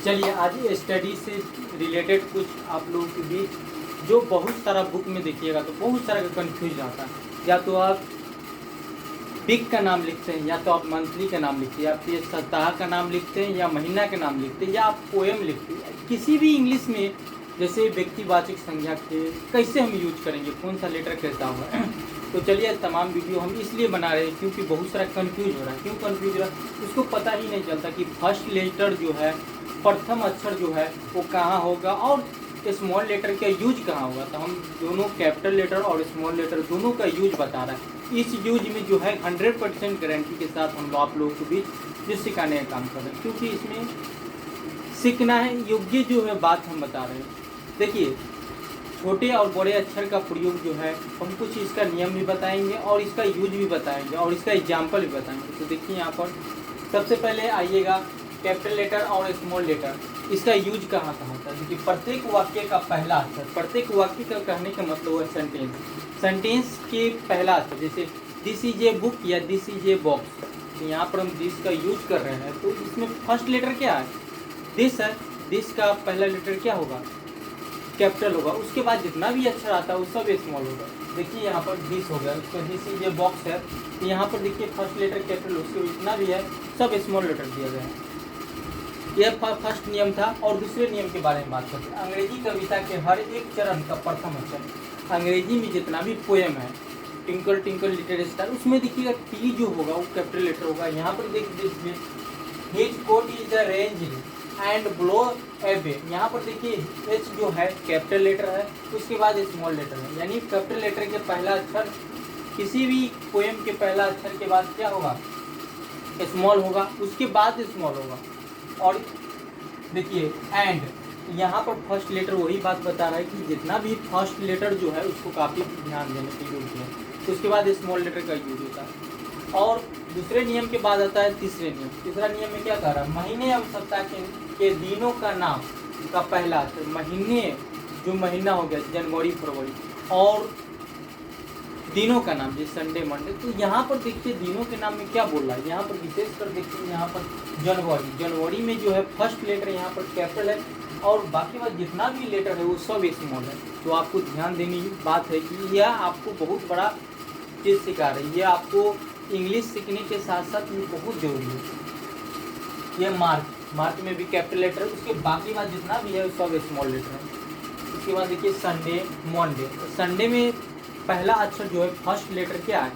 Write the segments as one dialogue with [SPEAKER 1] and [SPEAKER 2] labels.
[SPEAKER 1] चलिए आज स्टडी से रिलेटेड कुछ आप लोगों के बीच जो बहुत सारा बुक में देखिएगा तो बहुत सारा कन्फ्यूज आता है। या तो आप वीक का नाम लिखते हैं, या तो आप मंथली का नाम लिखते हैं, या फिर सप्ताह का नाम लिखते हैं, या महीना का नाम लिखते हैं, या आप पोएम लिखते हैं। किसी भी इंग्लिश में जैसे व्यक्तिवाचक संज्ञा के कैसे हम यूज करेंगे, कौन सा लेटर कैसा हुआ तो चलिए तमाम वीडियो हम इसलिए बना रहे हैं क्योंकि बहुत सारा कन्फ्यूज हो रहा है। क्यों कन्फ्यूज हो रहा है? उसको पता ही नहीं चलता कि फर्स्ट लेटर जो है, प्रथम अक्षर जो है वो कहाँ होगा और स्मॉल लेटर का यूज कहाँ होगा। तो हम दोनों कैपिटल लेटर और स्मॉल लेटर दोनों का यूज बता रहा है। इस यूज में जो है 100% गारंटी के साथ हम आप लोगों के बीच जो सिखाने का काम कर रहे हैं, क्योंकि इसमें सीखना है योग्य जो है बात हम बता रहे हैं। देखिए छोटे और बड़े अक्षर का प्रयोग जो है हम कुछ इसका नियम भी बताएंगे और इसका यूज भी बताएंगे और इसका एग्जाम्पल भी बताएंगे। तो देखिए यहाँ पर सबसे पहले आइएगा कैपिटल लेटर और स्मॉल लेटर, इसका यूज कहाँ कहाँ होता है। देखिए प्रत्येक वाक्य का पहला अक्षर, प्रत्येक वाक्य का कहने का मतलब है सेंटेंस, सेंटेंस के पहला अक्षर, जैसे दिस इज ए बुक या दिस इज ए बॉक्स। तो यहाँ पर हम दिस का यूज कर रहे हैं तो इसमें फर्स्ट लेटर क्या है, दिस है। दिस का पहला लेटर क्या होगा, कैपिटल होगा। उसके बाद जितना भी अक्षर आता है वो सब स्मॉल होगा। देखिए यहाँ पर दिस हो गया, उसका दिस इज ए बॉक्स है तो यहाँ पर देखिए फर्स्ट लेटर कैपिटल, उसके जितना भी है सब स्मॉल लेटर दिया गया है। यह फर्स्ट नियम था। और दूसरे नियम के बारे में बात करते हैं। अंग्रेजी कविता के हर एक चरण का प्रथम अक्षर, अंग्रेजी में जितना भी पोएम है, टिंकल टिंकल लिटिल स्टार, उसमें देखिएगा टी जो होगा वो कैपिटल लेटर होगा। यहाँ पर देख दीजिए his coat is the range and below abbey, यहाँ पर देखिए एच जो है कैपिटल लेटर है, उसके बाद स्मॉल लेटर है। यानी कैपिटल लेटर के पहला अक्षर, किसी भी पोएम के पहला अक्षर के बाद क्या होगा, स्मॉल होगा, उसके बाद स्मॉल होगा। और देखिए एंड, यहाँ पर फर्स्ट लेटर वही बात बता रहा है कि जितना भी फर्स्ट लेटर जो है उसको काफ़ी ध्यान देने की योग्य है। उसके बाद स्मॉल लेटर का यूज होता है। और दूसरे नियम के बाद आता है तीसरे नियम। तीसरा नियम में क्या कह रहा है, महीने और सप्ताह के दिनों का नाम का पहला अक्षर, महीने जो महीना हो गया जनवरी फरवरी, और दिनों का नाम जैसे संडे मंडे। तो यहाँ पर देखिए दिनों के नाम में क्या बोल रहा है, यहाँ पर विशेष कर देखिए यहाँ पर जनवरी, जनवरी में जो है फर्स्ट लेटर यहाँ पर कैपिटल है और बाकी बात जितना भी लेटर है वो सब स्मॉल है। तो आपको ध्यान देने की बात है कि यह आपको बहुत बड़ा चीज़ सिखा रही है। यह आपको इंग्लिश सीखने के साथ साथ ये बहुत जरूरी है। ये मार्च में भी कैपिटल लेटर है, उसके बाकी बात जितना भी है वो सब स्मॉल लेटर है। उसके बाद देखिए संडे मंडे, संडे में पहला अक्षर जो है फर्स्ट लेटर क्या है,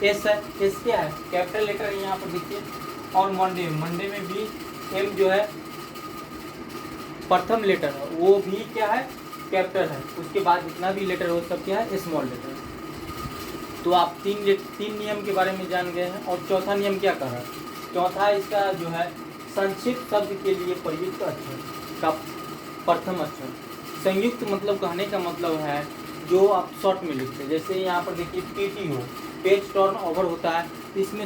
[SPEAKER 1] एस है। एस क्या है, कैपिटल लेटर है यहाँ पर देखिए। और मंडे, मंडे में भी एम जो है प्रथम लेटर है, वो भी क्या है, कैपिटल है। उसके बाद जितना भी लेटर है वो सब क्या है, स्मॉल लेटर है। तो आप तीन नियम के बारे में जान गए हैं। और चौथा नियम क्या कर रहा है, चौथा इसका जो है संक्षिप्त शब्द के लिए प्रयुक्त अक्षर का प्रथम अक्षर। संयुक्त मतलब कहने का मतलब है जो आप शॉर्ट में लिखते हैं। जैसे यहाँ पर देखिए PTO, पेज टर्न ओवर होता है, तो इसमें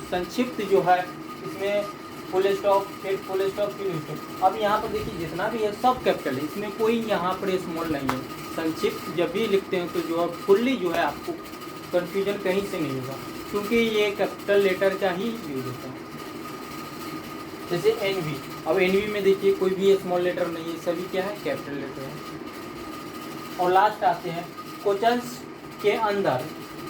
[SPEAKER 1] संक्षिप्त जो है इसमें फुल स्टॉप, फिर फुल स्टॉप, फिर स्टॉप। अब यहाँ पर देखिए जितना भी है सब कैपिटल है, इसमें कोई यहाँ पर स्मॉल नहीं है। संक्षिप्त जब भी लिखते हैं तो जो है फुल्ली जो है आपको कन्फ्यूजन कहीं से नहीं होगा, क्योंकि ये कैपिटल लेटर का ही यूज होता है। जैसे NV, अब NV में देखिए कोई भी स्मॉल लेटर नहीं है, सभी क्या है, कैपिटल लेटर है। और लास्ट आते हैं क्वेश्चंस के अंदर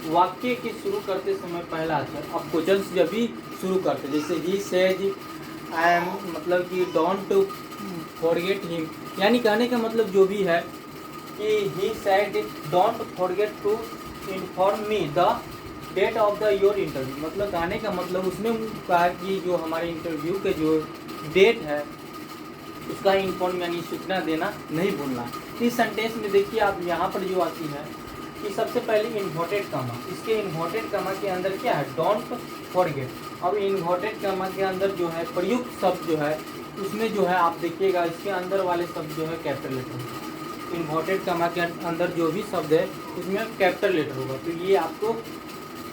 [SPEAKER 1] वाक्य के शुरू करते समय पहला अक्षर। अब क्वेश्चंस जब भी शुरू करते, जैसे ही सेज आई एम, मतलब कि डोंट फॉरगेट हिम, यानी कहने का मतलब जो भी है कि he said don't forget to inform me the date of the your interview, मतलब कहने का मतलब उसमें कहा कि जो हमारे इंटरव्यू के जो डेट है उसका इन्फॉर्म यानी सूचना देना नहीं भूलना। इस सेंटेंस में देखिए आप यहाँ पर जो आती है कि सबसे पहले इन्वर्टेड कॉमा, इसके इन्वर्टेड कॉमा के अंदर क्या है, डोंट फॉरगेट। अब इन्वर्टेड कॉमा के अंदर जो है प्रयुक्त शब्द जो है उसमें जो है आप देखिएगा इसके अंदर वाले शब्द जो है कैपिटल लेटर होगा। इन्वर्टेड कॉमा के अंदर जो भी शब्द है उसमें कैपिटल लेटर होगा। तो ये आपको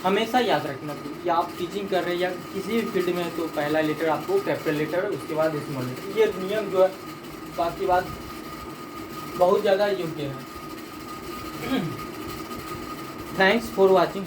[SPEAKER 1] हमेशा याद रखना चाहिए कि आप टीचिंग कर रहे हैं या किसी भी फील्ड में है तो पहला लेटर आपको कैपिटल लेटर, उसके बाद स्मॉल लेटर। ये नियम जो है बाकी बात बहुत ज़्यादा योग्य है। Thanks for watching.